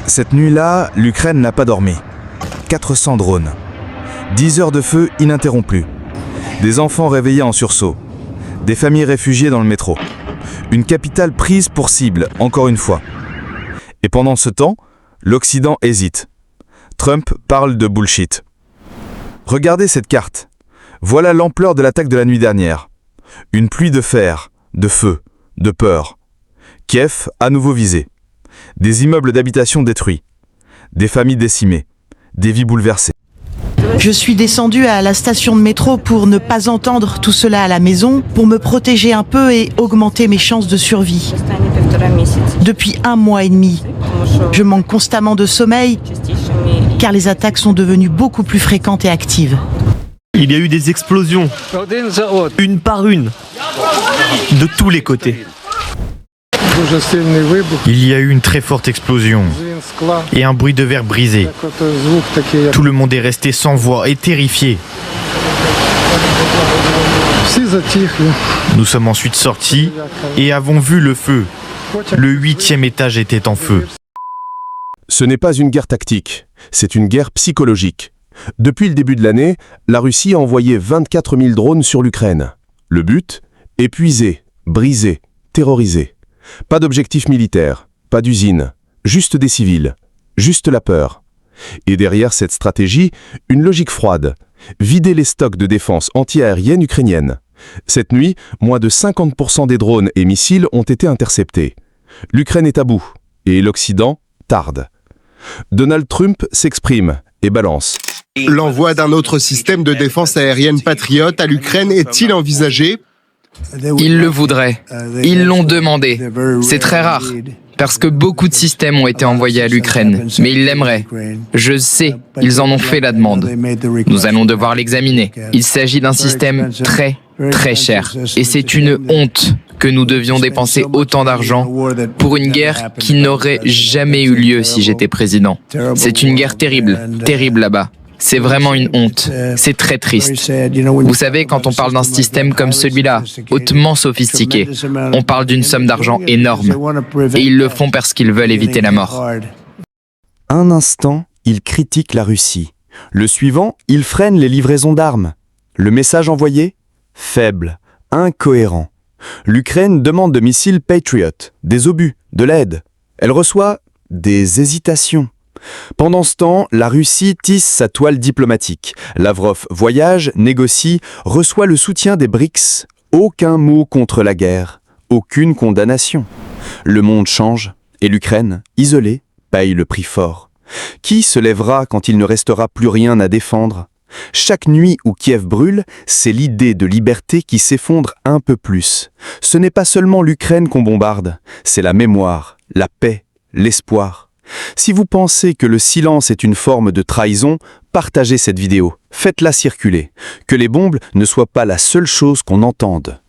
Cette nuit-là, l'Ukraine n'a pas dormi. 400 drones. 10 heures de feu ininterrompues. Des enfants réveillés en sursaut. Des familles réfugiées dans le métro. Une capitale prise pour cible, encore une fois. Et pendant ce temps, l'Occident hésite. Trump parle de bullshit. Regardez cette carte. Voilà l'ampleur de l'attaque de la nuit dernière. Une pluie de fer, de feu, de peur. Kiev à nouveau visé. Des immeubles d'habitation détruits. Des familles décimées. Des vies bouleversées. Je suis descendue à la station de métro pour ne pas entendre tout cela à la maison, pour me protéger un peu et augmenter mes chances de survie. Depuis 1 mois et demi, je manque constamment de sommeil car les attaques sont devenues beaucoup plus fréquentes et actives. Il y a eu des explosions, une par une, de tous les côtés. Il y a eu une très forte explosion et un bruit de verre brisé. Tout le monde est resté sans voix et terrifié. Nous sommes ensuite sortis et avons vu le feu. Le 8e étage était en feu. Ce n'est pas une guerre tactique, c'est une guerre psychologique. Depuis le début de l'année, la Russie a envoyé 24 000 drones sur l'Ukraine. Le but ? Épuiser, briser, terroriser. Pas d'objectif militaire, pas d'usine, juste des civils, juste la peur. Et derrière cette stratégie, une logique froide. Vider les stocks de défense anti-aérienne ukrainienne. Cette nuit, moins de 50% des drones et missiles ont été interceptés. L'Ukraine est à bout, et l'Occident tarde. Donald Trump s'exprime et balance. L'envoi d'un autre système de défense aérienne patriote à l'Ukraine est-il envisagé ? Ils le voudraient. Ils l'ont demandé. C'est très rare, parce que beaucoup de systèmes ont été envoyés à l'Ukraine, mais ils l'aimeraient. Je sais, ils en ont fait la demande. Nous allons devoir l'examiner. Il s'agit d'un système très, très cher. Et c'est une honte que nous devions dépenser autant d'argent pour une guerre qui n'aurait jamais eu lieu si j'étais président. C'est une guerre terrible, terrible là-bas. C'est vraiment une honte. C'est très triste. Vous savez, quand on parle d'un système comme celui-là, hautement sophistiqué, on parle d'une somme d'argent énorme. Et ils le font parce qu'ils veulent éviter la mort. Un instant, il critique la Russie. Le suivant, il freine les livraisons d'armes. Le message envoyé ? Faible, incohérent. L'Ukraine demande de missiles Patriot, des obus, de l'aide. Elle reçoit des hésitations. Pendant ce temps, la Russie tisse sa toile diplomatique. Lavrov voyage, négocie, reçoit le soutien des BRICS. Aucun mot contre la guerre, aucune condamnation. Le monde change et l'Ukraine, isolée, paye le prix fort. Qui se lèvera quand il ne restera plus rien à défendre ? Chaque nuit où Kiev brûle, c'est l'idée de liberté qui s'effondre un peu plus. Ce n'est pas seulement l'Ukraine qu'on bombarde, c'est la mémoire, la paix, l'espoir. Si vous pensez que le silence est une forme de trahison, partagez cette vidéo, faites-la circuler. Que les bombes ne soient pas la seule chose qu'on entende.